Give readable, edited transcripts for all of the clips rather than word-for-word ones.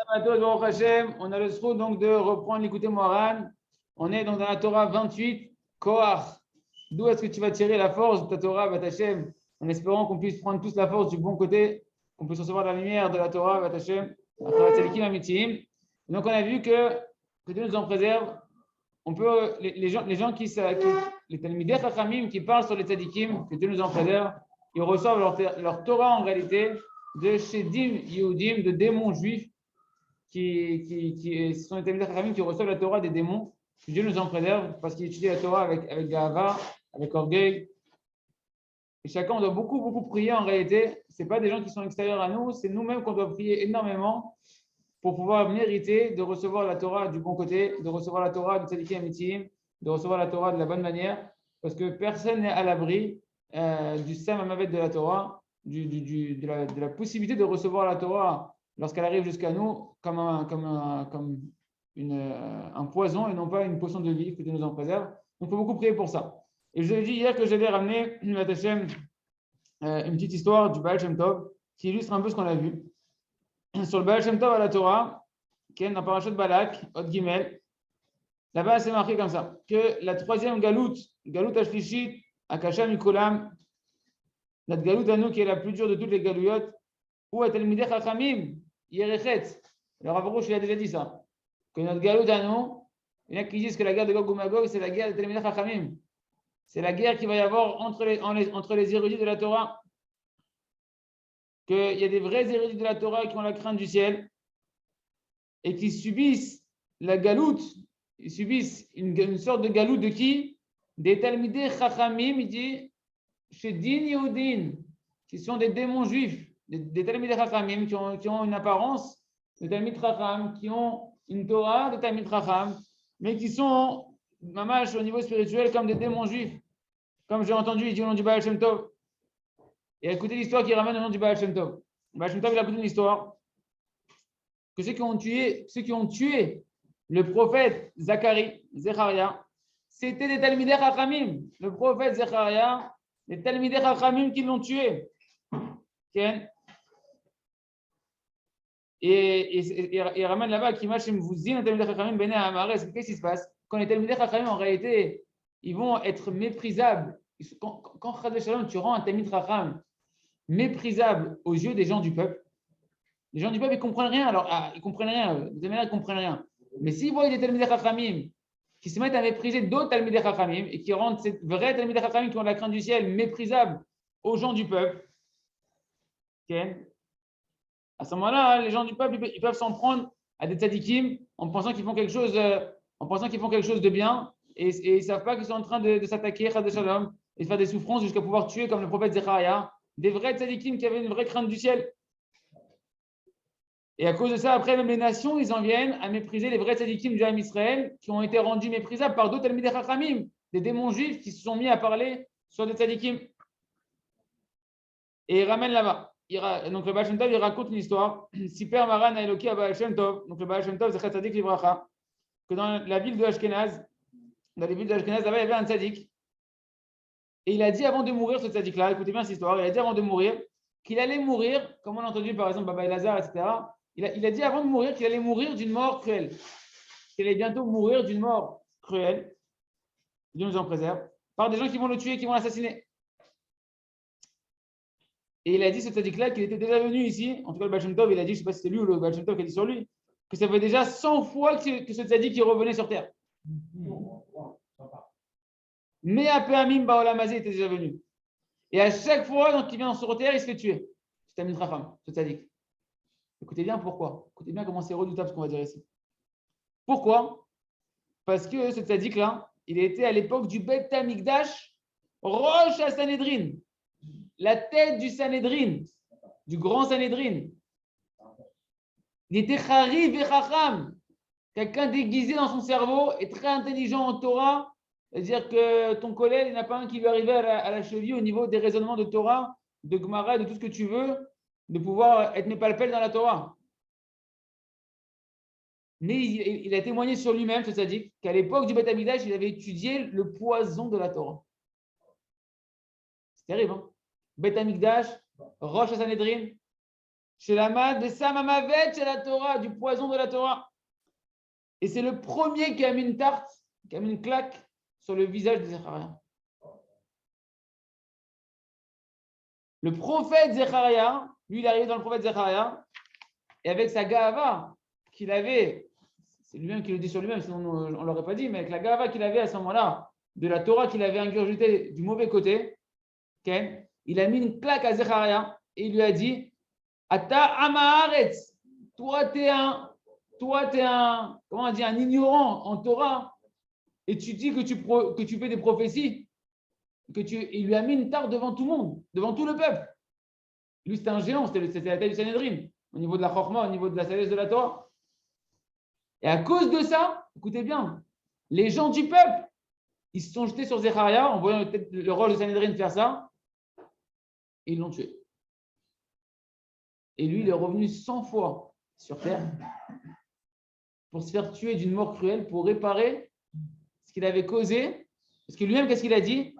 Baruch Hashem, on a le soin donc de reprendre l'écouter Moharan. On est donc dans la Torah 28, Koach. D'où est-ce que tu vas tirer la force de ta Torah, Bat Hashem, en espérant qu'on puisse prendre tous la force du bon côté, qu'on puisse recevoir la lumière de la Torah, Bat Hashem, à travers Tzadikim Amitim. Donc on a vu que Dieu nous en préserve. On peut, les gens les Talmidei Chachamim qui parlent sur les Tzadikim, que Dieu nous en préserve, ils reçoivent leur Torah en réalité de Shedim Yehudim, de démons juifs qui sont les Talmidei Chachamim qui reçoivent la Torah des démons. Que Dieu nous en préserve parce qu'ils étudient la Torah avec Gahava, avec orgueil. Et chacun, on doit beaucoup prier en réalité. Ce n'est pas des gens qui sont extérieurs à nous, c'est nous-mêmes qu'on doit prier énormément pour pouvoir mériter de recevoir la Torah du bon côté, de recevoir la Torah du Tzadikim Amitim, de recevoir la Torah de la bonne manière, parce que personne n'est à l'abri du Sam Amavet de la Torah, de la possibilité de recevoir la Torah lorsqu'elle arrive jusqu'à nous comme un poison et non pas une potion de vie, que Dieu nous en préserve. Donc, il faut beaucoup prier pour ça. Et je vous ai dit hier que j'avais ramené une petite histoire du Baal Shem Tov qui illustre un peu ce qu'on a vu. Sur le Baal Shem Tov à la Torah, qui est dans Parashat Balak, Hot Gimel, là-bas c'est marqué comme ça, que la troisième galoute Ashlishit, Akasha Mikolam, notre galoute à nous qui est la plus dure de toutes les galouyotes, ou à Talmidei Chachamim, Yerechet. Le Rav Arush, il a déjà dit ça, que notre galoute à nous, il y en a qui disent que la guerre de Gog ou Magog, c'est la guerre de Talmidei Chachamim. C'est la guerre qu'il va y avoir entre les érudits de la Torah. Qu'il y a des vrais érudits de la Torah qui ont la crainte du ciel et qui subissent la galoute, ils subissent une sorte de galoute de qui? Des Talmidei Chachamim, il dit, chez Din Yehudim, qui sont des démons juifs, des Talmidei Chachamim qui ont une apparence de Talmid Chacham, qui ont une Torah de Talmid Chacham, mais qui sont, mamash, au niveau spirituel, comme des démons juifs. Comme j'ai entendu, il dit au nom du Baal Shem Tov. Et écoutez l'histoire qui ramène au nom du Baal Shem Tov. Le Baal Shem Tov, il a raconté une histoire que ceux qui ont tué le prophète Zecharia, c'était des Talmidei Chachamim. Le prophète Zecharia, les Talmidei Chachamim qui l'ont tué. Okay. Et il ramène là-bas qui m'a vous dit Talmidei Chachamim Bene Hamaretz. Qu'est-ce qui se passe? Quand les Talmidei Chachamim, en réalité, ils vont être méprisables. Quand Shalom, tu rends un Talmid Chacham méprisable aux yeux des gens du peuple, les gens du peuple, ils ne comprennent rien. Alors, ils ne comprennent rien. Ils ne comprennent rien. Mais s'ils voient des Talmidei Chachamim qui se mettent à mépriser d'autres Talmidei Chachamim et qui rendent ces vrais Talmidei Chachamim qui ont la crainte du ciel méprisables aux gens du peuple, okay, à ce moment-là, les gens du peuple, ils peuvent s'en prendre à des tzadikim en pensant qu'ils font quelque chose de bien et ils ne savent pas qu'ils sont en train de s'attaquer à Shalom et de faire des souffrances jusqu'à pouvoir tuer comme le prophète Zecharia, des vrais tzadikim qui avaient une vraie crainte du ciel. Et à cause de ça, après, même les nations, ils en viennent à mépriser les vrais tzadikim du Ham Israël qui ont été rendus méprisables par d'autres Talmidei Chachamim, des démons juifs qui se sont mis à parler sur des tzadikim. Et il ramène là-bas. Donc le Baal Shem Tov, il raconte une histoire. Siper Maran Eloki à Baal Shem Tov. Donc le Baal Shem Tov, c'est Tzadik Livracha. Que dans la ville de Ashkenaz, là-bas, il y avait un tzadik. Et il a dit avant de mourir, ce tzadik-là, écoutez bien cette histoire, il a dit avant de mourir qu'il allait mourir, comme on a entendu par exemple Baba Elazar, etc. Il a dit avant de mourir qu'il allait mourir d'une mort cruelle. Qu'il allait bientôt mourir d'une mort cruelle. Dieu nous en préserve. Par des gens qui vont le tuer, qui vont l'assassiner. Et il a dit, ce tzaddik-là, qu'il était déjà venu ici. En tout cas, le Baal Shem Tov, il a dit, je ne sais pas si c'était lui ou le Baal Shem Tov qui a dit sur lui, que ça fait déjà 100 fois que ce tzaddik revenait sur terre. Mais Apéamim Baolamazé était déjà venu. Et à chaque fois qu'il vient sur terre, il se fait tuer. C'est Talmid Chacham, ce tzaddik. Écoutez bien pourquoi. Écoutez bien comment c'est redoutable ce qu'on va dire ici. Pourquoi? Parce que ce tzaddik-là, il était à l'époque du Bet Hamikdash, Rosh HaSanhedrin, la tête du Sanhedrin, du grand Sanhedrin. Il était Chariv et Chacham, quelqu'un déguisé dans son cerveau et très intelligent en Torah. C'est-à-dire que ton collègue, il n'y en a pas un qui lui arrivait à la cheville au niveau des raisonnements de Torah, de Gemara, de tout ce que tu veux, de pouvoir être mépalpel dans la Torah. Mais il a témoigné sur lui-même, c'est-à-dire qu'à l'époque du Beth Amikdash, il avait étudié le poison de la Torah. C'est terrible, hein? Beth Amikdash, Rosh HaSanhedrin, chez la mad, de Samamavet, chez la Torah, du poison de la Torah. Et c'est le premier qui a mis une tarte, qui a mis une claque sur le visage de Zecharia. Le prophète Zecharia, lui, il est arrivé dans le prophète Zecharia, et avec sa gava qu'il avait, c'est lui-même qui le dit sur lui-même, sinon on ne l'aurait pas dit, mais avec la gava qu'il avait à ce moment-là, de la Torah qu'il avait ingurgité du mauvais côté, okay, il a mis une claque à Zecharia et il lui a dit Ata Amaharetz, toi t'es un, comment on dit, un ignorant en Torah, et tu dis que tu fais des prophéties, il lui a mis une tarte devant tout le monde, devant tout le peuple. Lui, c'était un géant, c'était la taille du Sanhedrin, au niveau de la Chorma, au niveau de la sagesse de la Torah. Et à cause de ça, écoutez bien, les gens du peuple, ils se sont jetés sur Zecharia en voyant le rôle de Sanhedrin faire ça, et ils l'ont tué. Et lui, il est revenu 100 fois sur terre pour se faire tuer d'une mort cruelle, pour réparer ce qu'il avait causé. Parce que lui-même, qu'est-ce qu'il a dit?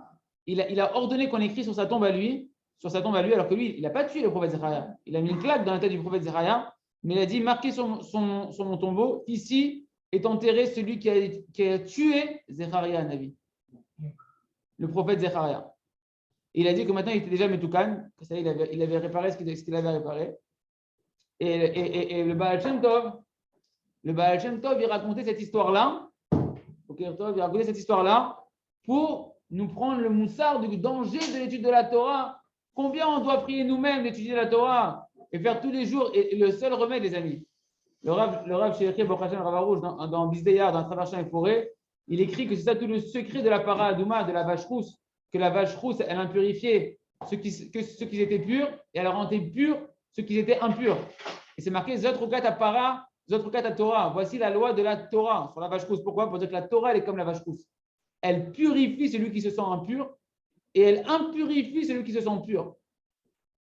Il a ordonné qu'on écrit sur sa tombe à lui, alors que lui, il n'a pas tué le prophète Zecharia. Il a mis une claque dans la tête du prophète Zecharia, mais il a dit, marqué sur mon tombeau, ici est enterré celui qui a tué Zecharia, Navi, le prophète Zecharia. Et il a dit que maintenant, il était déjà Metoukan, que ça, il avait réparé ce qu'il avait réparé. Et le Baal Shem Tov, il racontait cette histoire-là, pour nous prendre le moussard du danger de l'étude de la Torah. Combien on doit prier nous-mêmes d'étudier la Torah et faire tous les jours. Et le seul remède, les amis, le Rav chez Echie Bochrachem Ravarouche dans Bisdeya, dans Traversant les forêts, il écrit que c'est ça tout le secret de la para Adouma, de la vache rousse, que la vache rousse, elle impurifiait ceux qui étaient purs et elle rendait purs ceux qui étaient impurs. Et c'est marqué Zotrukat à para, Zotrukat à Torah. Voici la loi de la Torah sur la vache rousse. Pourquoi? Pour dire que la Torah, elle est comme la vache rousse. Elle purifie celui qui se sent impur et elle impurifie celui qui se sent pur.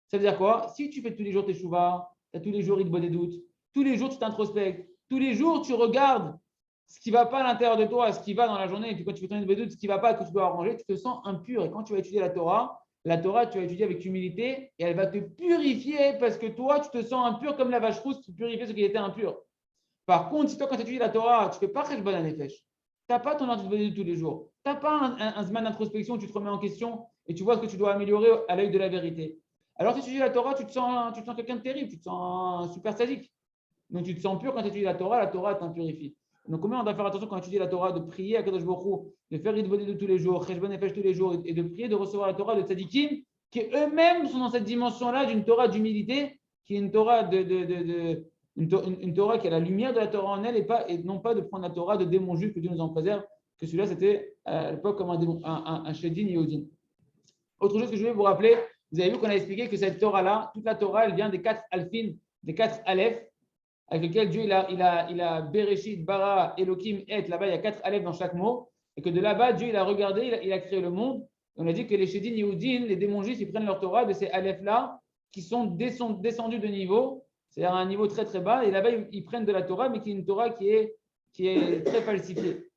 Ça veut dire quoi? Si tu fais tous les jours tes chouvas, tu as tous les jours il te des doutes, tous les jours tu t'introspectes, tous les jours tu regardes ce qui ne va pas à l'intérieur de toi, ce qui va dans la journée, et puis quand tu fais ton des doutes, ce qui ne va pas, que tu dois arranger, tu te sens impur. Et quand tu vas étudier la Torah, tu vas étudier avec humilité et elle va te purifier parce que toi, tu te sens impur comme la vache rousse qui purifiait ce qui était impur. Par contre, si toi, quand tu étudies la Torah, tu ne fais pas Cheshbon HaNefesh, tu n'as pas ton ordre de tous les jours, tu n'as pas un zman d'introspection où tu te remets en question et tu vois ce que tu dois améliorer à l'œil de la vérité. Alors, si tu étudies la Torah, tu te sens quelqu'un de terrible, tu te sens super sadique. Donc, tu te sens pur quand tu étudies la Torah t'impurifie. Donc, comment on doit faire attention quand on étudie la Torah, de prier à Kadosh Baruch Hu, de faire Ritvodé de tous les jours, Cheshbon HaNefesh tous les jours, et de prier, de recevoir la Torah de tzadikim, qui eux-mêmes sont dans cette dimension-là d'une Torah d'humilité, qui est une Torah une Torah qui a la lumière de la Torah en elle et non pas de prendre la Torah de démon juif que Dieu nous en préserve, que celui-là c'était à l'époque comme un Shedin Yehudin. Autre chose que je voulais vous rappeler, vous avez vu qu'on a expliqué que cette Torah-là, toute la Torah, elle vient des 4 alfin, des 4 aleph, avec lesquels Dieu il a Bereshit, Bara, Elohim, Et, là-bas il y a 4 aleph dans chaque mot, et que de là-bas Dieu il a regardé, il a créé le monde. On a dit que les Shedin Yehudin, les démons juifs, ils prennent leur Torah de ces aleph-là qui sont descendus de niveau. C'est-à-dire à un niveau très très bas, et là-bas ils prennent de la Torah, mais qui est une Torah qui est très falsifiée.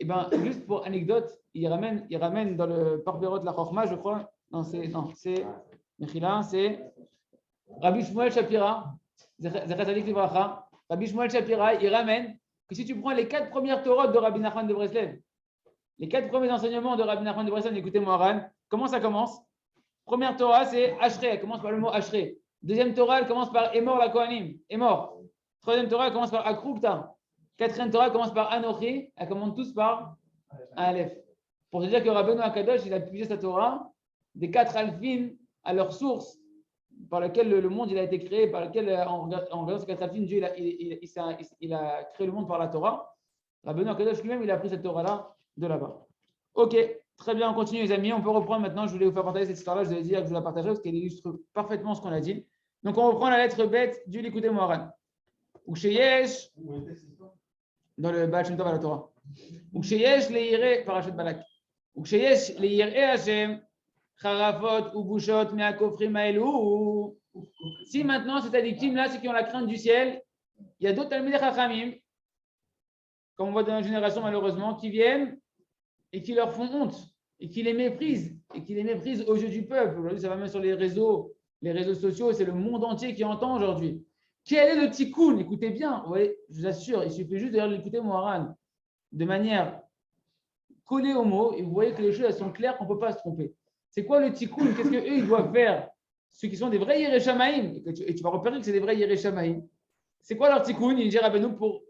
Et bien, juste pour anecdote, il ramène dans le Parberot de la Chorma, je crois, c'est Rabbi Shmuel Shapira, Rabbi Shmuel Shapira, il ramène que si tu prends les 4 premières Torahs de Rabbi Nachman de Breslev, les 4 premiers enseignements de Rabbi Nachman de Breslev, écoutez-moi, Ran, comment ça commence? Première Torah, c'est Ashrei, elle commence par le mot Ashrei. Deuxième Torah, elle commence par Emor la Kohanim, Emor. Troisième Torah, elle commence par Akrupta. Quatrième Torah, elle commence par Anochi. Elle commence tous par Aleph. Pour te dire que Rabbeinu Akadosh, il a puisé sa Torah des 4 alphines à leur source, par laquelle le monde il a été créé, par laquelle, en regardant ces 4 alphines, Dieu il a créé le monde par la Torah. Rabbeinu Akadosh lui-même, il a pris cette Torah-là de là-bas. Ok. Très bien, on continue les amis. On peut reprendre maintenant. Je voulais vous faire partager cette histoire-là. Je vais dire que je vous la partagerai parce qu'elle illustre parfaitement ce qu'on a dit. Donc, on reprend la lettre bête du Likutei Moharan. Uksheyesh, dans le Baal Shem Tov à la Torah. Uksheyesh leire, parachat Balak. Uksheyesh leire Hashem, charafot ou bouchot me'akofrim ha'elu. Si maintenant, ces tzadikim-là, ceux qui ont la crainte du ciel, il y a d'autres Talmidei Chachamim, comme on voit dans la génération malheureusement, qui viennent et qui leur font honte, et qui les méprisent aux yeux du peuple. Aujourd'hui, ça va même sur les réseaux, les réseaux sociaux, c'est le monde entier qui entend aujourd'hui. Quel est le tikkun? Écoutez bien, oui, je vous assure, il suffit juste de l'écouter, Moharan, de manière collée au mot, et vous voyez que les choses elles sont claires, qu'on ne peut pas se tromper. C'est quoi le tikkun? Qu'est-ce qu'eux, ils doivent faire? Ceux qui sont des vrais Yereshamaïm, et tu vas repérer que c'est des vrais Yereshamaïm. C'est quoi leur tikkun? Ils disent Rabbeinu pour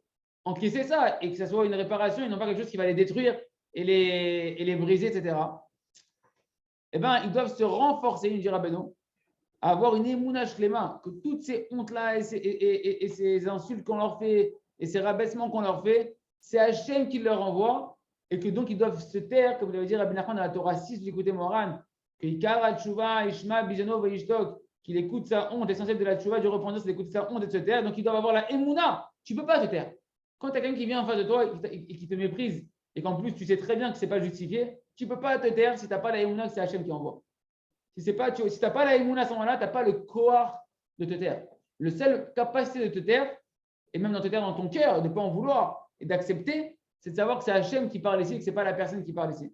encaisser ça et que ça soit une réparation et non pas quelque chose qui va les détruire et les briser, etc. Eh bien, ils doivent se renforcer, il dit Rabbeinu, à avoir une émouna shlema, que toutes ces hontes-là et ces insultes qu'on leur fait et ces rabaissements qu'on leur fait, c'est Hachem qui leur envoie et que donc ils doivent se taire, comme vous l'avez dit Rabbi Nachman dans la Torah 6, vous écoutez Moran, qu'il écoute sa honte, l'essentiel de la tchouva, du repentir, c'est d'écouter sa honte et de se taire, donc ils doivent avoir la émouna. Tu ne peux pas te taire. Quand tu as quelqu'un qui vient en face de toi et qui te méprise, et qu'en plus tu sais très bien que ce n'est pas justifié, tu ne peux pas te taire si tu n'as pas la émouna que c'est Hachem qui envoie. Si tu n'as pas la émouna à ce moment-là, tu n'as pas le koar de te taire. Le seul capacité de te taire, et même de te taire dans ton cœur, de ne pas en vouloir et d'accepter, c'est de savoir que c'est Hachem qui parle ici et que ce n'est pas la personne qui parle ici.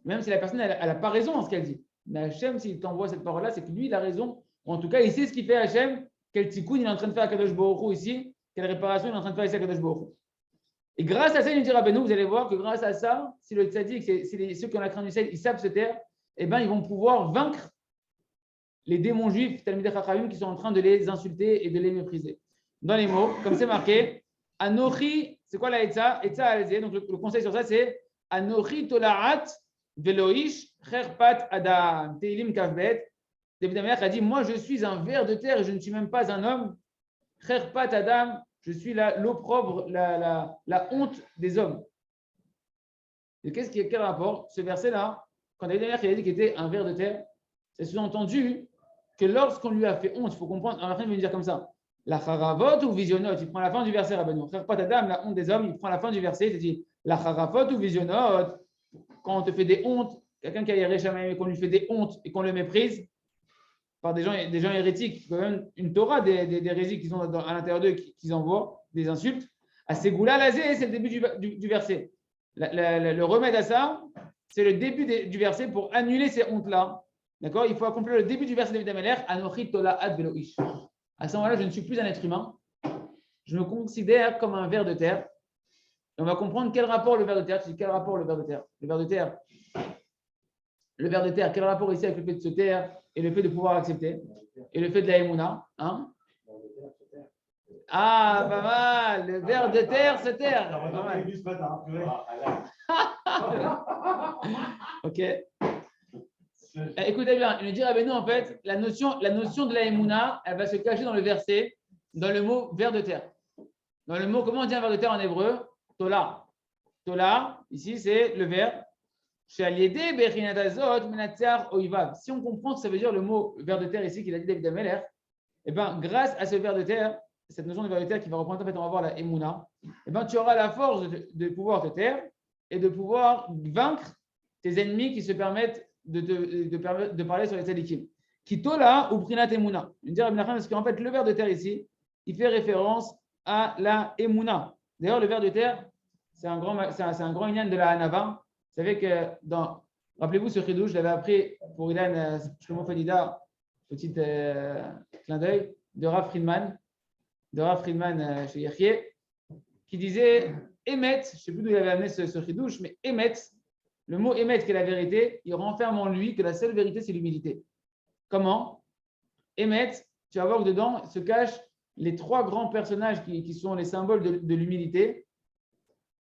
Même si la personne elle n'a pas raison en ce qu'elle dit. Mais Hachem, s'il t'envoie cette parole-là, c'est que lui, il a raison. Ou en tout cas, il sait ce qu'il fait Hachem, quel tikkun il est en train de faire à Kadosh Baruch Hu ici, quelle réparation il est en train de faire ici à Kadosh Baruch Hu. Et grâce à ça, il dit Rabbeinu, vous allez voir que grâce à ça, si le tzaddik, ceux qui ont la crainte du ciel, ils savent se taire, eh bien, ils vont pouvoir vaincre les démons juifs, Talmidei Chachamim, qui sont en train de les insulter et de les mépriser. Dans les mots, comme c'est marqué, Anochi, c'est quoi la Etza? Etza Alzé. Donc le conseil sur ça, c'est Anochi Tolaat Veloish Cherpat Adam. Teilim Kavbet. David Amelech a dit, moi je suis un ver de terre et je ne suis même pas un homme. Cherpat Adam, je suis l'opprobre, la honte des hommes. Et quel rapport? Ce verset-là, quand David Amelech a dit qu'il était un ver de terre, c'est sous-entendu que lorsqu'on lui a fait honte, il faut comprendre, en fin il veut dire comme ça, la charavot ou visionnot, il prend la fin du verset, Rabbeinu. Frère Patadam, la honte des hommes, il prend la fin du verset, il dit, la charavot ou visionnot, quand on te fait des hontes, quelqu'un qui a Yerushalayim et qu'on lui fait des hontes et qu'on le méprise, par des gens hérétiques, même une Torah des hérésies qu'ils ont à l'intérieur d'eux, qu'ils envoient, des insultes, à ces goûts-là, c'est le début du verset. Le remède à ça, c'est le début du verset pour annuler ces hontes-là. D'accord? Il faut accomplir le début du verset de David Amelech. Anochi tola'at velo'ish. À ce moment-là, je ne suis plus un être humain. Je me considère comme un ver de terre. Et on va comprendre quel rapport le ver de terre. Tu dis quel rapport le ver de terre? Le ver de terre, quel rapport ici avec le fait de se taire et le fait de pouvoir accepter? Et le fait de la émouna, hein? Ah, pas mal. Le ver de terre se terre. Ok. Écoutez bien, il nous dit Rabbeinu, en fait, la notion de la émouna, elle va se cacher dans le verset, dans le mot ver de terre. Dans le mot, comment on dit un ver de terre en hébreu? Tola. Tola, ici, c'est le ver. Si on comprend que ça veut dire le mot ver de terre ici qu'il a dit David Amelech, eh bien, grâce à ce ver de terre, cette notion de ver de terre qui va reprendre, en fait, on va voir la émouna, eh bien, tu auras la force de pouvoir te taire et de pouvoir vaincre tes ennemis qui se permettent de parler sur les tzadikim. Kitola ou Prinat Emouna. Je vais dire parce qu'en fait, le ver de terre ici, il fait référence à la Emouna. D'ailleurs, le ver de terre, c'est un grand inyan de la Hanava. Vous savez que rappelez-vous ce chidouche, je l'avais appris pour Ilan Shlomo Fadida, petit clin d'œil, de Rav Friedman chez Yechie, qui disait Emet, je ne sais plus d'où il avait amené ce chidouche, mais Emet, le mot émettre qui est la vérité, il renferme en lui que la seule vérité, c'est l'humilité. Comment? Émettre, tu vas voir que dedans se cachent les trois grands personnages qui sont les symboles de l'humilité.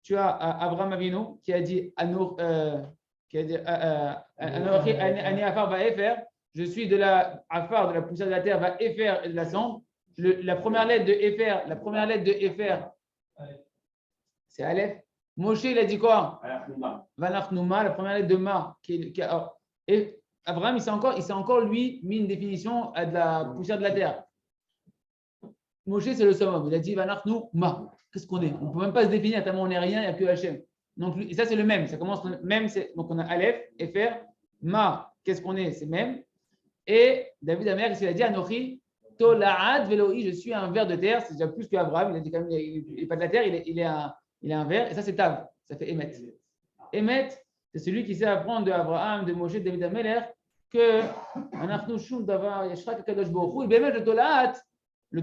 Tu as Abraham Avinu qui a dit Ani Afar va Efer, je suis de la Afar, de la poussière de la terre, va Efer et de la cendre. La première lettre de Efer, c'est Aleph. Moshe, il a dit quoi? Vanachnouma, la première lettre de Ma. Et Abraham, il s'est encore lui mis une définition de la poussière de la terre. Moshe, c'est le summum. Il a dit Vanachnouma. Qu'est-ce qu'on est? On ne peut même pas se définir tellement on n'est rien, il n'y a que Hachem. Donc, et ça, c'est le même. Ça commence le même. Donc, on a Aleph, Efer, Ma. Qu'est-ce qu'on est? C'est même. Et David Amelech, il a dit Anochi, Tola'ad Velo'i, je suis un ver de terre. C'est déjà plus qu'Abraham. Il a dit quand même, il n'est pas de la terre, il est un ver. Et ça, c'est Tav. Ça fait Emet. Emet, c'est celui qui sait apprendre de Abraham, de Moshe, de David Amelech, que Anachnu Shum Davar Yeshrak Kadosh Baruch Hu, et bien le Tolaat, le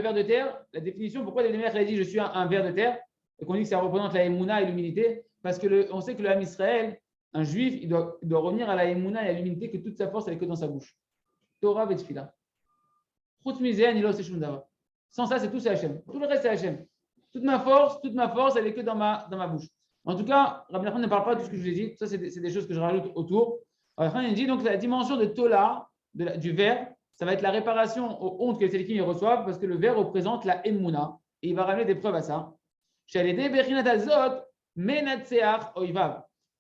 ver de terre, la définition, pourquoi David Melech a dit je suis un ver de terre, et qu'on dit que ça représente la Emouna et l'humilité, parce que on sait que le Ham Israël, un juif, il doit revenir à la Emouna et à l'humilité, que toute sa force, elle est que dans sa bouche. Torah Vetfila. Chutz Mizeh, Nilo Seshum Davar. Sans ça, c'est tout, c'est Hachem. Tout le reste, c'est Hachem. Toute ma force, elle est que dans ma bouche. En tout cas, Rabbi Nachman ne parle pas de tout ce que je vous ai dit. Ça, c'est des choses que je rajoute autour. Rabbi Nachman dit donc la dimension de Tola, du verre, ça va être la réparation aux hontes que les Sélikim reçoivent parce que le verre représente la Emouna. Et il va ramener des preuves à ça.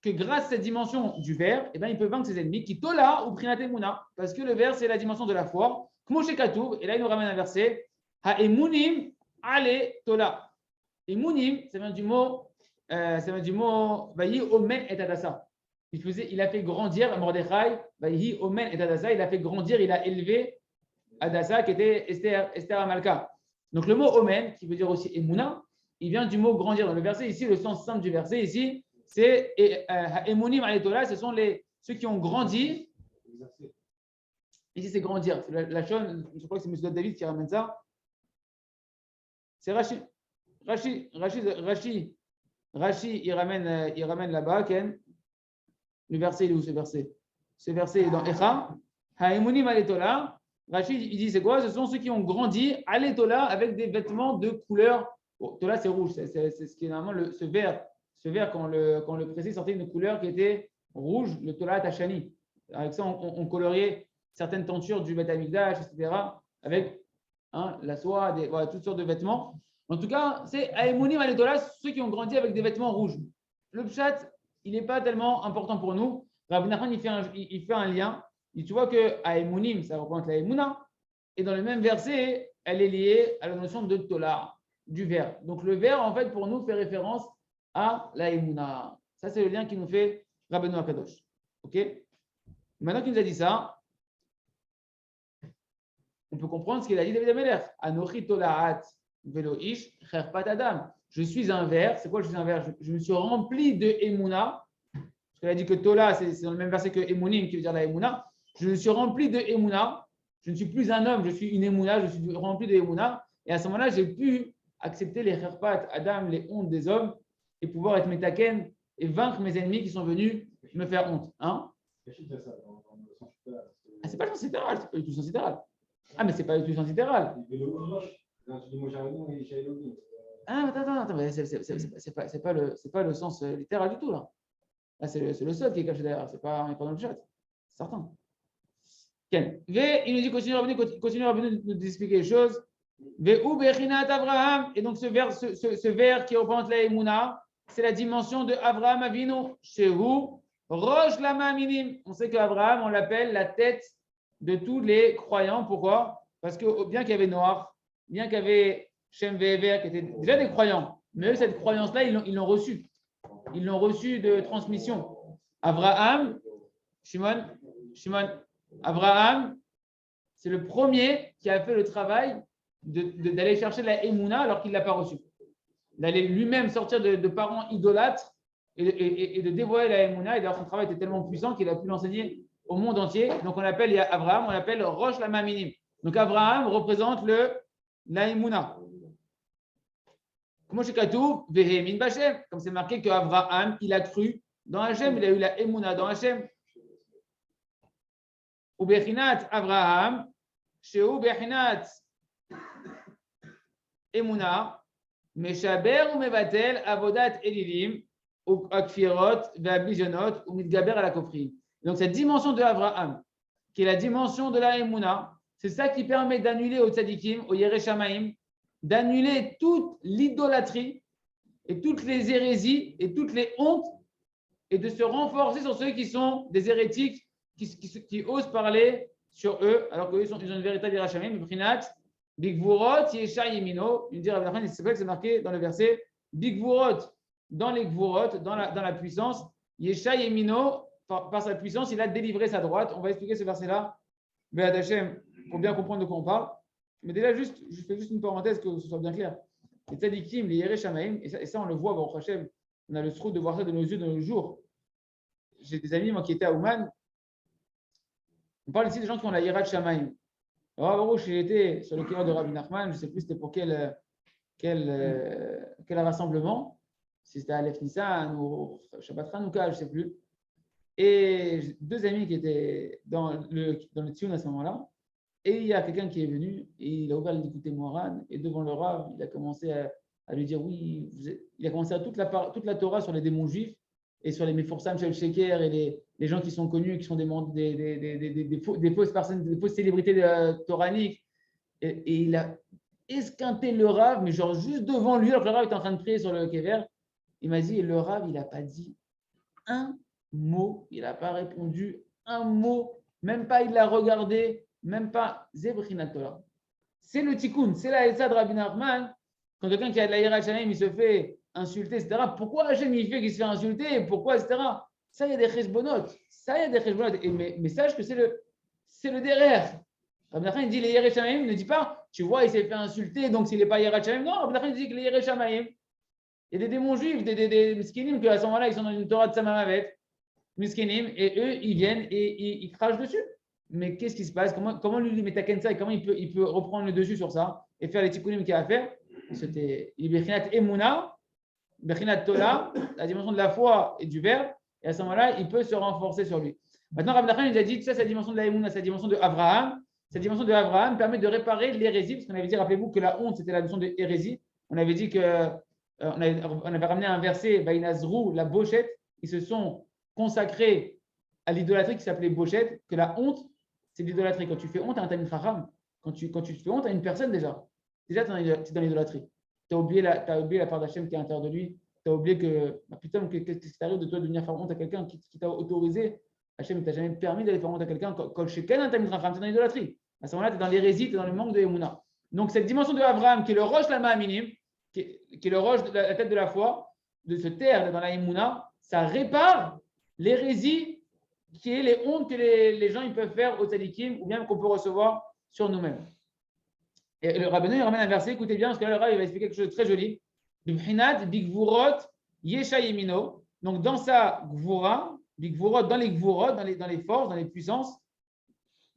Que grâce à cette dimension du verre, eh bien, il peut vaincre ses ennemis qui Tola ou Prinat Emouna. Parce que le verre, c'est la dimension de la foi. Kmo Shekatoub, et là, il nous ramène un verset. Ha Emunim ale Tola. Emunim, ça vient du mot Vayi Omen et Adassa. Il a fait grandir Mordechai, Vayi Omen et Adassa, il a fait grandir, il a élevé Adassa qui était Esther Amalka. Donc le mot Omen, qui veut dire aussi Emuna, il vient du mot grandir. Dans le verset ici, le sens simple du verset ici, c'est Emunim Aletola, ce sont ceux qui ont grandi. Ici, c'est grandir. C'est la chose, je crois que c'est M. David qui ramène ça. C'est Rashi. Rashi, il ramène là-bas, Ken. Le verset, il est où ce verset? Ce verset est dans Echa. Haemunim aletola. Rashi, il dit c'est quoi? Ce sont ceux qui ont grandi aletola avec des vêtements de couleur. Oh, tola, c'est rouge. C'est ce qui est normalement ce vert. Ce vert, quand le précis sortait une couleur qui était rouge, le tola tachani. Avec ça, on coloriait certaines tentures du Beth Amikdash, etc. Avec la soie, voilà, toutes sortes de vêtements. En tout cas, c'est Aemunim aletola, ceux qui ont grandi avec des vêtements rouges. Le pshat, il n'est pas tellement important pour nous. Rabbi Nachman, il fait un lien. Tu vois que Aemunim, ça représente la Emuna. Et dans le même verset, elle est liée à la notion de Tola, du verre. Donc le verre, en fait, pour nous, fait référence à la Emuna. Ça, c'est le lien qui nous fait Rabbeinu Akadosh. OK? Maintenant qu'il nous a dit ça, on peut comprendre ce qu'il a dit David Amelech. Anochi Tolaat Velo Ish Cherpat Adam. Je suis un verre. C'est quoi je suis un verre? Je me suis rempli de Emuna. Parce qu'elle a dit que Tola, c'est dans le même verset que Emunim, qui veut dire la Emuna. Je me suis rempli de Emuna. Je ne suis plus un homme, je suis une Emuna. Je suis rempli de Emuna. Et à ce moment-là, j'ai pu accepter les Cherpat Adam, les hontes des hommes, et pouvoir être Metaken et vaincre mes ennemis qui sont venus me faire honte. Hein? Ah, c'est pas le sens littéral, c'est pas du tout le sens littéral. Ah, mais c'est pas du tout le sens littéral. Ah, attends, c'est pas le sens littéral du tout là. Là, c'est le seul qui est caché derrière, c'est pas dans le chat, c'est certain. Ken. Il nous dit continue à nous expliquer les choses. Abraham, et donc ce vers qui représente la Emouna, c'est la dimension de Abraham Avinu, chez vous, Rosh Lama Minim. On sait qu'Abraham, on l'appelle la tête de tous les croyants. Pourquoi? Parce que bien qu'il y avait Noach, bien qu'il y avait Shem Ve'ever, qui étaient déjà des croyants, mais eux, cette croyance-là, ils l'ont reçue. Ils l'ont reçue de transmission. Abraham, Shimon, Abraham, c'est le premier qui a fait le travail d'aller chercher la Emouna alors qu'il ne l'a pas reçue. D'aller lui-même sortir de parents idolâtres et de dévoiler la Emouna. Et d'ailleurs, son travail était tellement puissant qu'il a pu l'enseigner au monde entier. Donc, on l'appelle Abraham, on l'appelle Rosh Lama Minim. Donc, Abraham représente la Emouna. Comme c'est marqué qu'Abraham, il a cru dans Hachem, il a eu la Emouna dans Hachem. Ubechinat Abraham, chez Ubechinat Emouna, Meshaber ou Mevatel, Avodat Elilim, ou Akfirot, Ve'abijonot, ou Midgaber à la Kofri. Donc cette dimension de Abraham, qui est la dimension de la Emouna, c'est ça qui permet d'annuler au Tzadikim, au Yereshamaim, d'annuler toute l'idolâtrie et toutes les hérésies et toutes les hontes et de se renforcer sur ceux qui sont des hérétiques qui osent parler sur eux alors qu'eux ils ont une véritable Yereshamaim, Brinat, Bigvurot, Yesha Yemino. Il dit c'est vrai que c'est marqué dans le verset Bigvurot, dans les Gvurot, dans la puissance, Yesha Yemino, par sa puissance, il a délivré sa droite. On va expliquer ce verset-là, Be'ad Hashem, pour bien comprendre de quoi on parle. Mais déjà, je fais juste une parenthèse que ce soit bien clair. Les tzadikim, les Yereshamaim, et ça on le voit, Baruch Hashem, on a le trou de voir ça de nos yeux de nos jours. J'ai des amis, moi, qui étaient à Ouman. On parle ici des gens qui ont la Yirat Shamaim. Le Rav Arush, il était sur le cœur de Rabbi Nachman, je ne sais plus c'était pour quel rassemblement, si c'était Aleph Nissan ou Shabbat Hanouka, je ne sais plus. Et deux amis qui étaient dans le Tzion à ce moment-là. Et il y a quelqu'un qui est venu et il a ouvert l'écouté Moran et devant le Rav, il a commencé à lui dire oui, il a commencé à toute la Torah sur les démons juifs et sur les Meforsam Shel Sheker et les gens qui sont connus, qui sont des fausses personnes, des fausses célébrités toraniques. Et il a esquinté le Rav, mais genre juste devant lui, alors que le Rav était en train de prier sur le Kever. Il m'a dit, le Rav, il n'a pas dit un mot, il n'a pas répondu un mot, même pas il l'a regardé, même pas Zebrinat Torah. C'est le tikkun, c'est la Essa de Rabbi Nachman. Quand quelqu'un qui a de la Yirat Shamayim, il se fait insulter, etc. Pourquoi Hachem il fait qu'il se fait insulter? Pourquoi, etc. Ça, il y a des chesbonot. Ça, il y a des chesbonot. Mais sache que c'est le derrière. Rabbi Nachman il dit les Yirat Shamayim, il ne dit pas, tu vois, il s'est fait insulter, donc s'il n'est pas Yirat Shamayim. Non, Rabbi Nachman dit que les Yirat Shamayim, il y a des démons juifs, des miskinim, qu'à ce moment-là, ils sont dans une Torah de Samamavet, miskinim, et eux, ils viennent et ils crachent dessus. Mais qu'est-ce qui se passe? Comment lui met Takensa et comment il peut reprendre le dessus sur ça et faire les tikkunim qu'il a à faire? C'était Bechinat Emuna, Bechinat Tola, la dimension de la foi et du verbe, et à ce moment-là, il peut se renforcer sur lui. Maintenant, Rabbi Nachman nous a dit, ça, c'est la dimension de la Emuna, c'est la dimension de Abraham. Cette dimension de Abraham permet de réparer l'hérésie, parce qu'on avait dit, rappelez-vous, que la honte, c'était la notion de hérésie. On avait dit que on avait ramené un verset, Bainazrou, la bochette, ils se sont consacrés à l'idolâtrie qui s'appelait bochette, que la honte, c'est l'idolâtrie. Quand tu fais honte à un Talmid Chacham, quand tu fais honte à une personne déjà tu es dans l'idolâtrie. Tu as oublié la part d'Hachem qui est à l'intérieur de lui. Tu as oublié que, putain, qu'est-ce qui t'arrive de toi de venir faire honte à quelqu'un qui t'a autorisé? Hachem ne t'a jamais permis d'aller faire honte à quelqu'un. Quand chez quel un Talmid Chacham, tu es dans l'idolâtrie. À ce moment-là, tu es dans l'hérésie, tu es dans le manque de Emouna. Donc, cette dimension de Abraham, qui est le roche lama minime, qui est le roche de la tête de la foi, de se taire dans la Emouna, ça répare l'hérésie qui est les hontes que les gens ils peuvent faire au tzadikim ou bien qu'on peut recevoir sur nous-mêmes. Et le rabbin il ramène un verset, écoutez bien, parce que là, le rabbin il va expliquer quelque chose de très joli. B'chinat bigvurot yesha yemino. Donc, dans sa gvura, bigvurot, dans les gvurot, dans les forces, dans les puissances,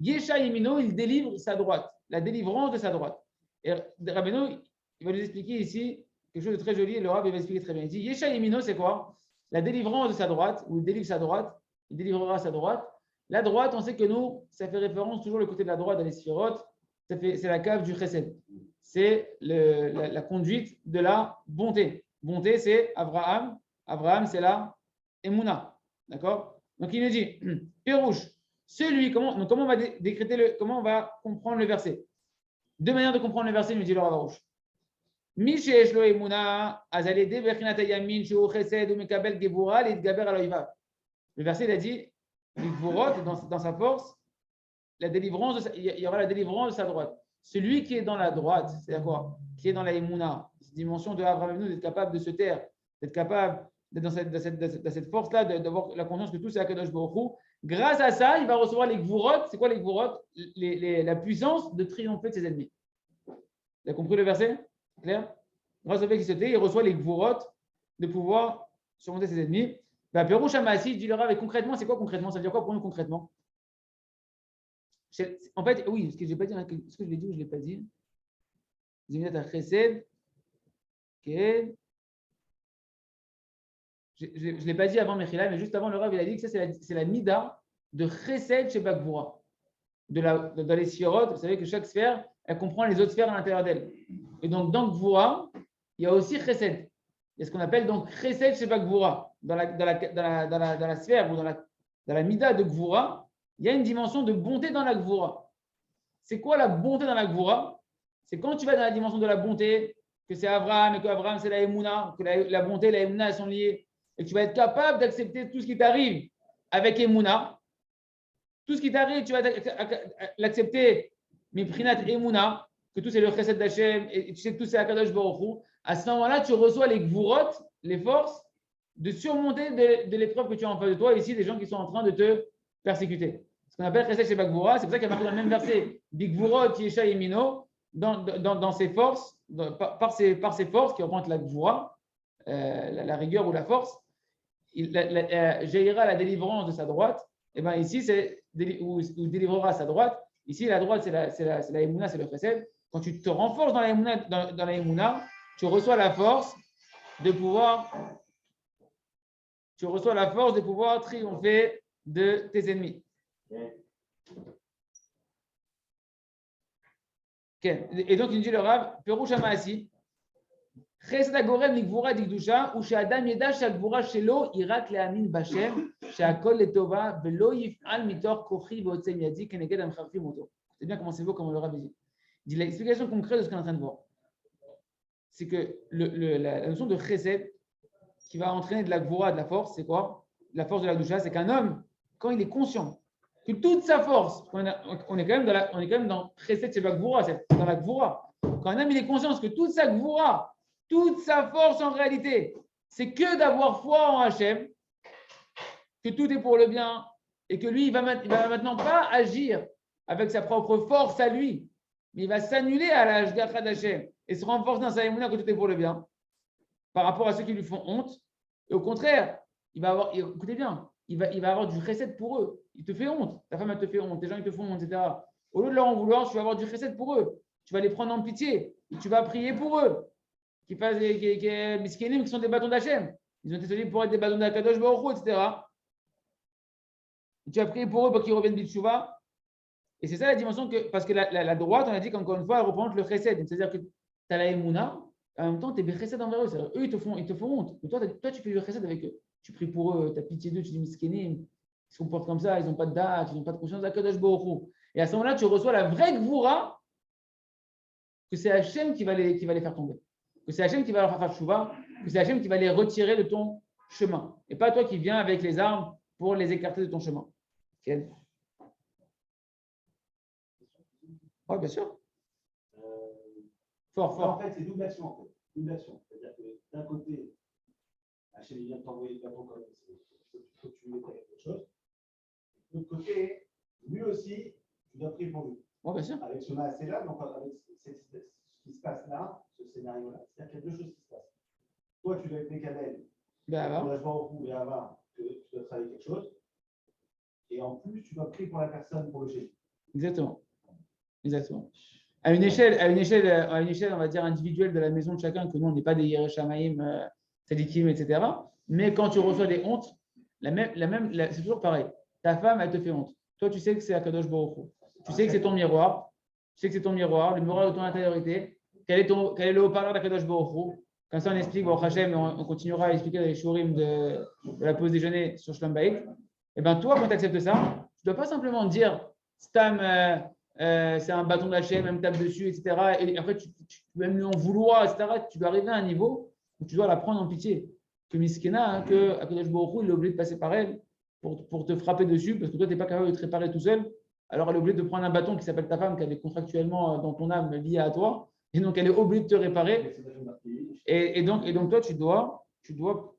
yesha yemino, il délivre sa droite, la délivrance de sa droite. Et le rabbin il va nous expliquer ici quelque chose de très joli, et le rabbin il va expliquer très bien. Il dit yesha yemino, c'est quoi? La délivrance de sa droite, ou il délivre sa droite. Il délivrera sa droite. La droite, on sait que nous, ça fait référence toujours le côté de la droite dans les sphirotes. C'est la cave du chesed. C'est la conduite de la bonté. Bonté, c'est Abraham. Abraham, c'est la Emouna. D'accord? Donc, il nous dit, Pérouche, comment on va décréter comment on va comprendre le verset? Deux manières de comprendre le verset, nous dit le Rav Arush. Mishesh lo Emouna, azalede bechinat yamin, shu chesed, ou mekabel gevura, l'itgaber aloivav. Le verset, il a dit, dans sa force, il y aura la délivrance de sa droite. Celui qui est dans la droite, c'est-à-dire quoi? Qui est dans la Emouna, cette dimension de Abraham, d'être capable de se taire, d'être capable d'être dans cette force-là, d'avoir la conscience que tout c'est Akadosh Baruch Hu. Grâce à ça, il va recevoir les Gvurot. C'est quoi les Gvurot? La puissance de triompher de ses ennemis. Vous avez compris le verset? Clair? Grâce au fait qu'il se tait, il reçoit les Gvurot de pouvoir surmonter ses ennemis. Pérouche Amassi dit le Rav, et concrètement, c'est quoi concrètement? Ça veut dire quoi pour nous concrètement? En fait, oui, ce que je n'ai pas dit, ce que je l'ai dit ou je ne l'ai pas dit. Chesed, okay. Je ne l'ai pas dit avant Mechila, mais juste avant, le Rav il a dit que ça, c'est la Nida de Chesed chez Bakvoura. Dans les Sphirot, vous savez que chaque sphère, elle comprend les autres sphères à l'intérieur d'elle. Et donc, dans Gvoura, il y a aussi Chesed. Il y a ce qu'on appelle donc Chesed chez Bakvoura. Dans la sphère ou dans la Mida de Gvoura, il y a une dimension de bonté dans la Gvoura. C'est quoi la bonté dans la Gvoura? C'est quand tu vas dans la dimension de la bonté, que c'est Abraham et que Abraham c'est la Emouna, que la bonté et la Emouna elles sont liées, et que tu vas être capable d'accepter tout ce qui t'arrive avec Emouna. Tout ce qui t'arrive, tu vas l'accepter, Miprinat Emouna, que tout c'est le Chesed d'Hachem, et tu sais que tout c'est Akadosh Baruch Hu. À ce moment-là, tu reçois les Gvurot, les forces, de surmonter de l'épreuve que tu as en face de toi. Ici, des gens qui sont en train de te persécuter. Ce qu'on appelle Chesed chez Bakvoura, c'est pour ça qu'il y a marqué dans le même verset, Bigvurot Yesha Yemino, dans ses forces, par ses forces qui représentent la Gvoura, la rigueur ou la force, Jaira la délivrance de sa droite. Et bien ici, c'est délivrera sa droite. Ici, la droite, c'est la Emouna, c'est le chesed. Quand tu te renforces dans la Emouna, dans la Emouna, tu reçois la force de pouvoir triompher de tes ennemis. Okay. Et donc, il nous dit le Rav, Perouch Amaasi, Chesed Agorem Nikvura Dikdusha, ou chez Adam Yeda, Shagvura Shelo, Irak Leamin Bashem, Shakol Letova, Velo Yifal Mitor Kochi Votsem Yadi, Keneged Amcharfi Moto. C'est bien comment c'est beau, comme le Rav dit. Il dit l'explication concrète de ce qu'on est en train de voir. C'est que la notion de Chesed, qui va entraîner de la Gvura, de la force, c'est quoi? La force de la Dusha, c'est qu'un homme, quand il est conscient que toute sa force, on est quand même dans Chesed, c'est pas Gvura, c'est dans la Gvura. Quand un homme il est conscient que toute sa Gvura, toute sa force en réalité, c'est que d'avoir foi en Hachem, que tout est pour le bien, et que lui, il va maintenant pas agir avec sa propre force à lui, mais il va s'annuler à la Hashgacha d'Hachem et se renforcer dans sa émouna que tout est pour le bien, par rapport à ceux qui lui font honte. Et au contraire, il va avoir, écoutez bien, il va avoir du chesed pour eux. Il te fait honte, ta femme elle te fait honte, tes gens ils te font honte, etc. Au lieu de leur en vouloir, tu vas avoir du chesed pour eux. Tu vas les prendre en pitié, et tu vas prier pour eux. Qui sont des bâtons d'Hachem. Ils ont été choisis pour être des bâtons d'Akadosh Baruch Hu, etc. Et tu vas prier pour eux pour qu'ils reviennent Bitshuva. Et c'est ça la dimension que, parce que la droite, on a dit qu'encore une fois, elle représente le chesed. C'est-à-dire que tu as la Emouna, en même temps, tu es chesed envers eux. C'est-à-dire, eux, ils te font honte. Mais toi, tu fais le chesed avec eux. Tu pries pour eux, tu as pitié d'eux, tu dis Miskenim. Ils se comportent comme ça, ils n'ont pas de date, ils n'ont pas de conscience d'Akadosh Baruch Hu. Et à ce moment-là, tu reçois la vraie Gvura, que c'est Hachem qui va les faire tomber. Que c'est Hachem qui va leur faire tchouva, que c'est Hachem qui va les retirer de ton chemin. Et pas toi qui viens avec les armes pour les écarter de ton chemin. Okay. Oui, bien sûr. Fort. En fait, c'est double action. En fait. Double action. C'est-à-dire que d'un côté, Hachem vient de t'envoyer le bâton comme il faut que tu lui mettes avec quelque chose. De l'autre côté, lui aussi, tu dois prier pour lui. Oui, bien sûr. Avec ce maasé-là, donc avec ce qui se passe là, ce scénario-là, c'est-à-dire qu'il y a deux choses qui se passent. Toi, tu dois être Mekabel, tu dois voir au bout et avoir que tu dois travailler quelque chose. Et en plus, tu dois prier pour la personne, pour le chéri. Exactement. À une échelle, on va dire individuelle de la maison de chacun, que nous, on n'est pas des Yerushalayim, Tzadikim, etc. Mais quand tu reçois des hontes, c'est toujours pareil. Ta femme, elle te fait honte. Toi, tu sais que c'est Akadosh Baruch Hu. Tu sais que c'est ton miroir. Le miroir de ton intériorité. Quel est le haut-parleur d'Akadosh Baruch Hu? Comme ça, on explique, Baruch Hashem, on continuera à expliquer les shurim de la pause déjeuner sur Shlom Bayit. Et bien, toi, quand tu acceptes ça, tu ne dois pas simplement dire Stam, c'est un bâton d'Hachem, même tape dessus, etc. Et après, tu peux même lui en vouloir, etc. Tu dois arriver à un niveau où tu dois la prendre en pitié. Que Miskena, que Akadosh Baruch Hu, il est obligé de passer par elle pour te frapper dessus, parce que toi, tu n'es pas capable de te réparer tout seul. Alors, elle est obligée de prendre un bâton qui s'appelle ta femme, qui est contractuellement dans ton âme lié à toi. Et donc, elle est obligée de te réparer. Et donc toi, tu dois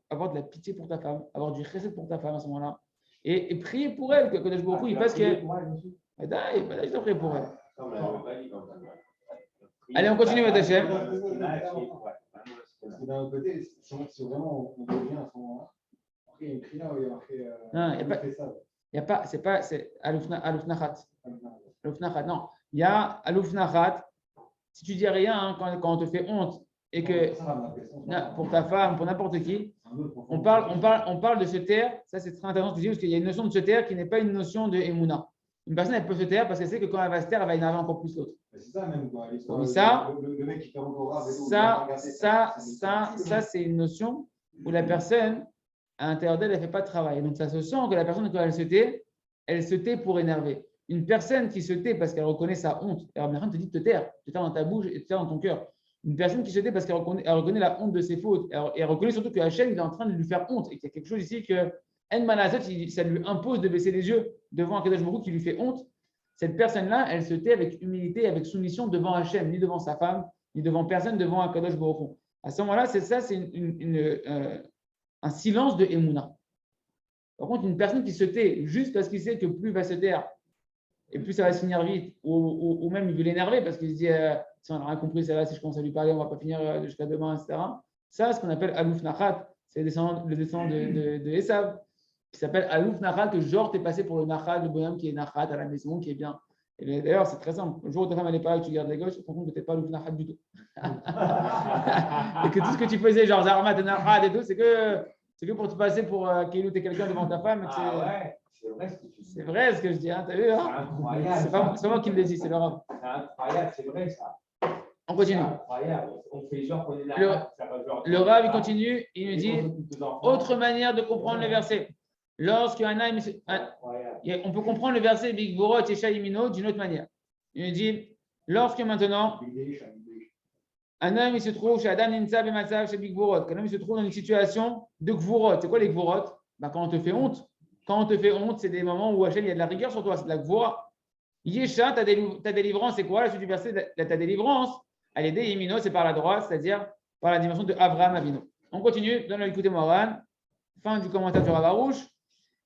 avoir de la pitié pour ta femme, avoir du chesed pour ta femme à ce moment-là. Et prier pour elle, que Akadosh Baruch Hu, il passe qu'elle. Je t'en prie pour elle. Allez, on continue, M. Hachem. Parce que d'un autre côté, si vraiment on revient à ce moment-là, après il y a une cria où il y a marqué. Non, il n'y a pas, c'est Alouf Nachat. Non, il y a Alouf Nachat. Si tu dis rien, hein, quand on te fait honte et que pour ta femme, pour n'importe qui, on parle de se taire. Ça, c'est très intéressant parce qu'il y a une notion de se taire qui n'est pas une notion de Emouna. Une personne, elle peut se taire parce qu'elle sait que quand elle va se taire, elle va énerver encore plus l'autre. C'est ça même quoi. Le mec qui fait encore grave. Ça, c'est une notion où la personne, à l'intérieur d'elle, elle ne fait pas de travail. Donc, ça se sent que la personne, quand elle se tait pour énerver. Une personne qui se tait parce qu'elle reconnaît sa honte, alors personne te dit de te taire dans ta bouche et te taire dans ton cœur. Une personne qui se tait parce qu'elle reconnaît la honte de ses fautes, et elle reconnaît surtout que Hachem est en train de lui faire honte et qu'il y a quelque chose ici que En Manasset, ça lui impose de baisser les yeux devant un Kadosh Baruch Hu qui lui fait honte. Cette personne-là, elle se tait avec humilité, avec soumission devant Hachem, ni devant sa femme, ni devant personne, devant un Kadosh Baruch Hu. À ce moment-là, c'est un silence de Emouna. Par contre, une personne qui se tait juste parce qu'il sait que plus il va se taire et plus ça va se finir vite, ou même il veut l'énerver parce qu'il se dit si on n'a rien compris, c'est là, si je commence à lui parler, on ne va pas finir jusqu'à demain, etc. Ça, ce qu'on appelle Alouf Nachat, c'est le descendant de Esav. qui s'appelle Alouf Nachat, que genre, tu es passé pour le Nachat, le bonhomme qui est Nachat à la maison, qui est bien. Et d'ailleurs, c'est très simple. Le jour où ta femme n'est pas là et que tu gardes la gauche, tu te rends compte que tu n'es pas Alouf Nachat du tout. Et que tout ce que tu faisais, genre Zarmat et Nachat et tout, c'est que pour te passer pour Kéilou, tu es quelqu'un devant ta femme. Ouais, c'est vrai ce que tu dis. C'est vrai ce que je dis, hein, t'as vu, hein? C'est incroyable. C'est pas moi qui le dis, c'est le Rav. C'est incroyable, c'est vrai ça. On continue. C'est incroyable. On fait genre qu'on est là. Le Rav, il continue, il nous dit autre manière de comprendre le verset. Lorsqu'un homme, on peut comprendre le verset Big Borot et Shalimino d'une autre manière. Il nous dit lorsque maintenant un homme il se trouve chez Adam Ninsa Bematsav chez Big Borot, qu'un homme il se trouve dans une situation de Gvorot. C'est quoi les Gvorot? Quand on te fait honte. Quand on te fait honte, c'est des moments où Hachem, il y a de la rigueur sur toi, c'est de la Gvora. Yesha, ta délivrance, c'est quoi? La suite du verset, ta délivrance, elle est Yemino, c'est par la droite, c'est-à-dire par la dimension de Avraham Avino. On continue, donne-le écouter Moran, fin du commentaire du Rav Arouche,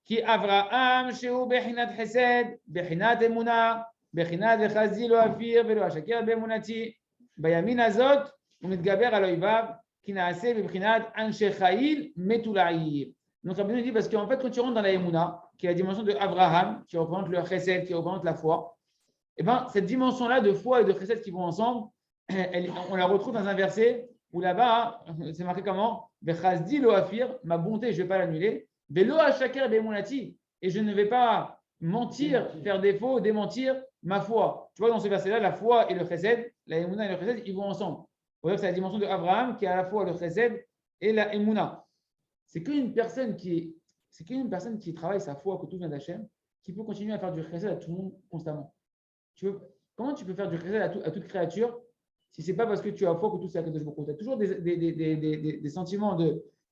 qui Avraham, Sheu Bechinat Chesed, Bechinat Emuna, Bechinat Vechazi lo Afir, Velo Ashakir Bemunati, Bayamin Azot, Umitgaber Aloivav, Kinaase Bechinat Anshe Chail, Metulaï. Donc, Rabbi nous dit parce qu'en fait, quand tu rentres dans la Emouna, qui est la dimension de Abraham, qui représente le Chesed, qui représente la foi, et bien, cette dimension-là de foi et de Chesed qui vont ensemble, on la retrouve dans un verset où là-bas, c'est marqué comment? Bechazdi lo afir, ma bonté, je ne vais pas l'annuler. Velo ashaker bemunati, et je ne vais pas mentir, faire défaut, démentir ma foi. Tu vois, dans ce verset-là, la foi et le Chesed, la Emouna et le Chesed, ils vont ensemble. C'est la dimension de Abraham qui est à la fois le Chesed et la Emouna. C'est qu'une personne qui travaille sa foi, que tout vient d'Hachem, qui peut continuer à faire du chesed à tout le monde constamment. Comment tu peux faire du chesed à toute créature si ce n'est pas parce que tu as foi que tout c'est à Kadosh Baruch Hu? Tu as toujours des sentiments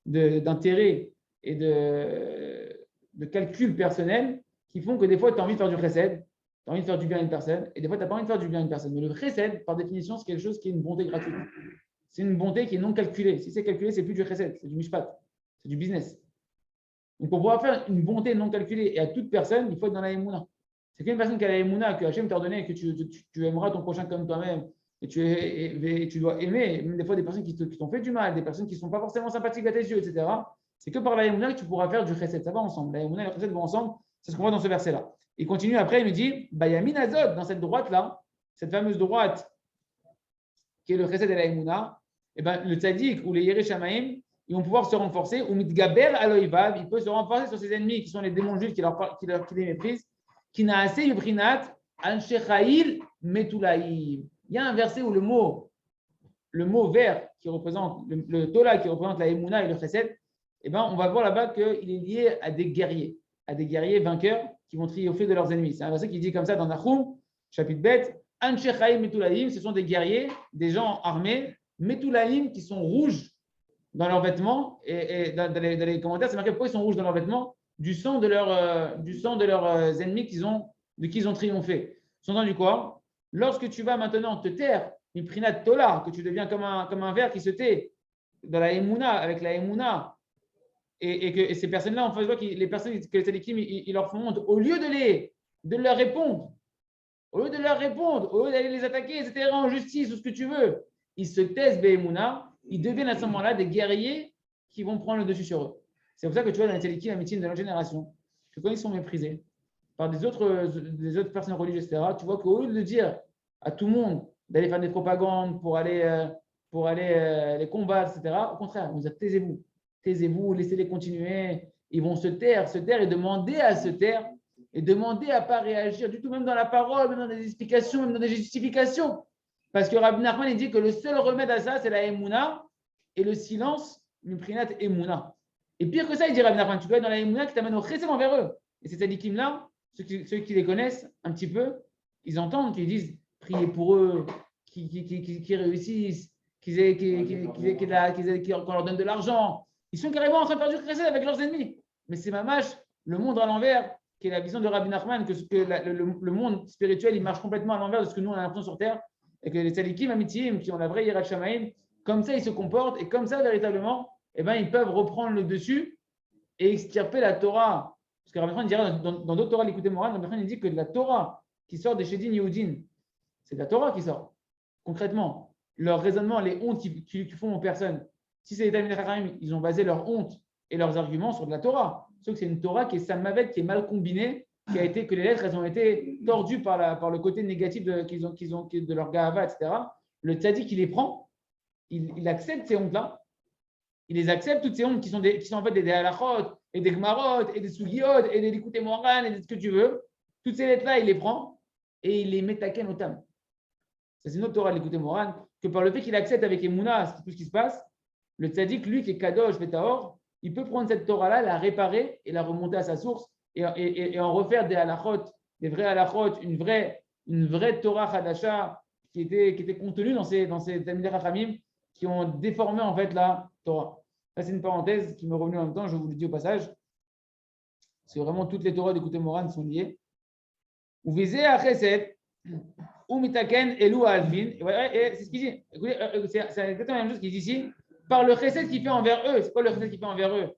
d'intérêt et de calcul personnel qui font que des fois tu as envie de faire du chesed, tu as envie de faire du bien à une personne, et des fois tu n'as pas envie de faire du bien à une personne. Mais le chesed, par définition, c'est quelque chose qui est une bonté gratuite. C'est une bonté qui est non calculée. Si c'est calculé, c'est plus du chesed, c'est du mishpat. C'est du business. Donc, pour pouvoir faire une bonté non calculée et à toute personne, il faut être dans la Emouna. C'est qu'une personne qui a la Emouna, que Hachem t'a ordonné, que tu aimeras ton prochain comme toi-même, et tu dois aimer, même des fois des personnes qui t'ont fait du mal, des personnes qui ne sont pas forcément sympathiques à tes yeux, etc. C'est que par la Emouna que tu pourras faire du chesed. Ça va ensemble. La Emouna et le chesed vont ensemble. C'est ce qu'on voit dans ce verset-là. Il continue après, il nous dit Bayamin Azot, dans cette droite-là, cette fameuse droite qui est le chesed et la Emouna, et ben, le tzaddik ou les Yerei Shamaim, ils vont pouvoir se renforcer, ou mitgaber aloivav, il peut se renforcer sur ses ennemis qui sont les démons juifs qui les méprisent, qui n'a assez yubrinat anshechail metulaïm. Il y a un verset où le mot vert qui représente le Tola qui représente la Emouna et le Chesed, eh ben, on va voir là-bas qu'il est lié à des guerriers vainqueurs qui vont triompher de leurs ennemis. C'est un verset qui dit comme ça dans Nahum, chapitre Bet, anshechail metulaïm, ce sont des guerriers, des gens armés, metulaïm qui sont rouges dans leurs vêtements, et dans les commentaires, c'est marqué pourquoi ils sont rouges dans leurs vêtements, du sang de leurs ennemis de qui ils ont triomphé. Sont du quoi? Lorsque tu vas maintenant te taire, une prinat tola, que tu deviens comme un ver qui se tait, dans la Emouna, avec la Emouna, et ces personnes-là, on voit que les personnes que les tzadikim, ils leur font honte, au lieu de leur répondre, au lieu d'aller les attaquer, etc., en justice, ou ce que tu veux, ils se taisent Be'emouna, ils deviennent à ce moment-là des guerriers qui vont prendre le dessus sur eux. C'est pour ça que tu vois dans les tzadikim, la médecine de notre génération, que quand ils sont méprisés par des autres personnes religieuses, etc., tu vois qu'au lieu de dire à tout le monde d'aller faire des propagandes pour aller les combattre, etc., au contraire, on nous dit taisez-vous, laissez-les continuer. Ils vont se taire et demander à se taire et demander à ne pas réagir du tout, même dans la parole, même dans des explications, même dans des justifications. Parce que Rabbi Nachman il dit que le seul remède à ça, c'est la Emouna et le silence, l'Uprinat Emouna. Et pire que ça, il dit Rabbi Nachman, tu dois être dans la Emouna qui t'amène au chesed envers eux. Et ces tzadikim-là, ceux qui les connaissent un petit peu, ils entendent qu'ils disent priez pour eux, qui réussissent, qu'on leur donne de l'argent. Ils sont carrément en train de faire du chesed avec leurs ennemis. Mais c'est mamash, le monde à l'envers, qui est la vision de Rabbi Nachman, que le monde spirituel, il marche complètement à l'envers de ce que nous, on a l'impression sur Terre. Et que les tzadikim amitim, qui ont la vraie hiérarchie shamaïm, comme ça, ils se comportent, et comme ça, véritablement, ils peuvent reprendre le dessus et extirper la Torah. Parce que Rabbi Nachman dira dans d'autres Torah, l'écoutez Moran, Rabbi Nachman il dit que la Torah qui sort des Shedim Yehoudin, c'est de la Torah qui sort. Concrètement, leur raisonnement, les hontes qu'ils font aux personnes, si c'est les Talmidei Chachamim, ils ont basé leur honte et leurs arguments sur de la Torah. Sauf que c'est une Torah qui est samavet, qui est mal combinée, que les lettres elles ont été tordues par le côté négatif de leur gahava, etc. Le tzaddik, il les prend, il accepte ces hontes-là, il les accepte, toutes ces hontes qui sont en fait des halachot, et des gmarot, et des sugiot, et des likuté moran, et de ce que tu veux. Toutes ces lettres-là, il les prend et il les met taken au tam. Ça, c'est une autre Torah de likuté moran, que par le fait qu'il accepte avec Emouna tout ce qui se passe, le tzaddik, lui qui est kadosh, vetaor, il peut prendre cette Torah-là, la réparer et la remonter à sa source et en refaire des halachot, des vrais halachot, une vraie Torah Hadasha qui était contenue dans ces Talmidei Chachamim qui ont déformé en fait la Torah. Ça, c'est une parenthèse qui me revenue en même temps, je vous le dis au passage. Parce que vraiment, toutes les Torahs d'écouter Moran sont liées. Ou visez à Chesed, ou mitaken elu alvin. Et c'est ce qu'il dit. Écoutez, c'est exactement la même chose qu'il dit ici. Par le Chesed qu'il fait envers eux. C'est quoi le Chesed qu'il fait envers eux?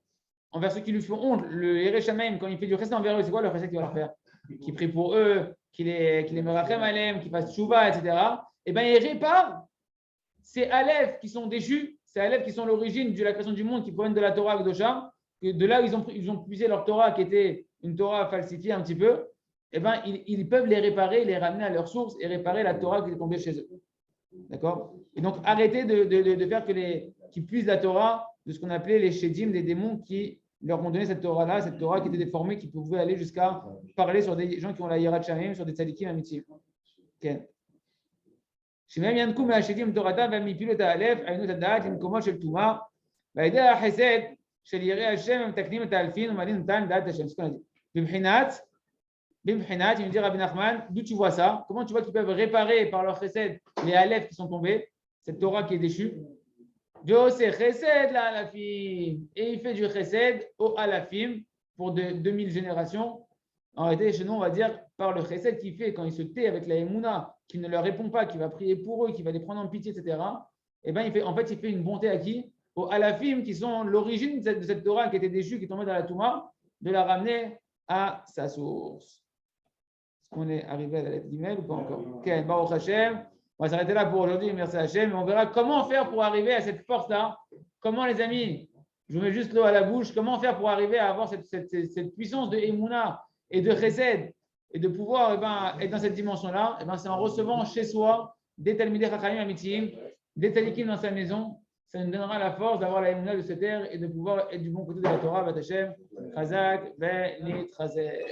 Envers ceux qui lui font honte. Le Yerushalayim, quand il fait du Chesed envers eux, c'est quoi le Chesed qu'il va leur faire? Qui prie pour eux, qui les merachem alem, qui fasse tchouva, etc. Et bien, il répare ces Aleph qui sont déchus, ces Aleph qui sont l'origine de la création du monde, qui proviennent de la Torah Kedosha, que de là où ils ont puisé leur Torah, qui était une Torah falsifiée un petit peu, eh ben, ils peuvent les réparer, les ramener à leur source et réparer la Torah qui est tombée chez eux. D'accord? Et donc, arrêtez de faire qu'ils puisent la Torah de ce qu'on appelait les Shedim, des démons qui leur ont donné cette Torah-là, cette Torah qui était déformée, qui pouvait aller jusqu'à parler sur des gens qui ont la Yirat Shamayim, sur des tzadikim amitim. Okay. שמהם ינקו מהשדים תורתם והם הפילו את האלף, עיינו את הדעת למקומו של טומאה, ועל ידי החסד של יראי השם הם מתקנים את האלפין ומעלים אותם לדעת השם. בבחינת, il me dit Rabbi Nachman, d'où tu vois ça? Comment tu vois qu'ils peuvent réparer par leur chesed les alef qui sont tombés, cette Torah qui est déchue? Dieu c'est chesed la alafim, et il fait du chesed au alafim pour 2000 générations. En réalité, chez nous, on va dire par le chesed qu'il fait quand il se tait avec la Emouna, qui ne leur répond pas, qui va prier pour eux, qui va les prendre en pitié, etc. Et ben, il fait une bonté à qui? Aux alafim qui sont l'origine de cette Torah qui était déchue, qui tombait dans la Touma, de la ramener à sa source. Est-ce qu'on est arrivé à la lettre d'email ou pas encore? Ok, Baruch Hashem. On va s'arrêter là pour aujourd'hui, merci Hashem. On verra comment faire pour arriver à cette force-là. Comment, les amis, je vous mets juste l'eau à la bouche, comment faire pour arriver à avoir cette puissance de Emouna et de chesed, et de pouvoir être dans cette dimension-là, c'est en recevant chez soi des Talmidei Chachamim Amitim, des tzadikim dans sa maison. Ça nous donnera la force d'avoir la émouna de cette terre et de pouvoir être du bon côté de la Torah, Bat Hashem, Chazak, Ve Nit Chazek.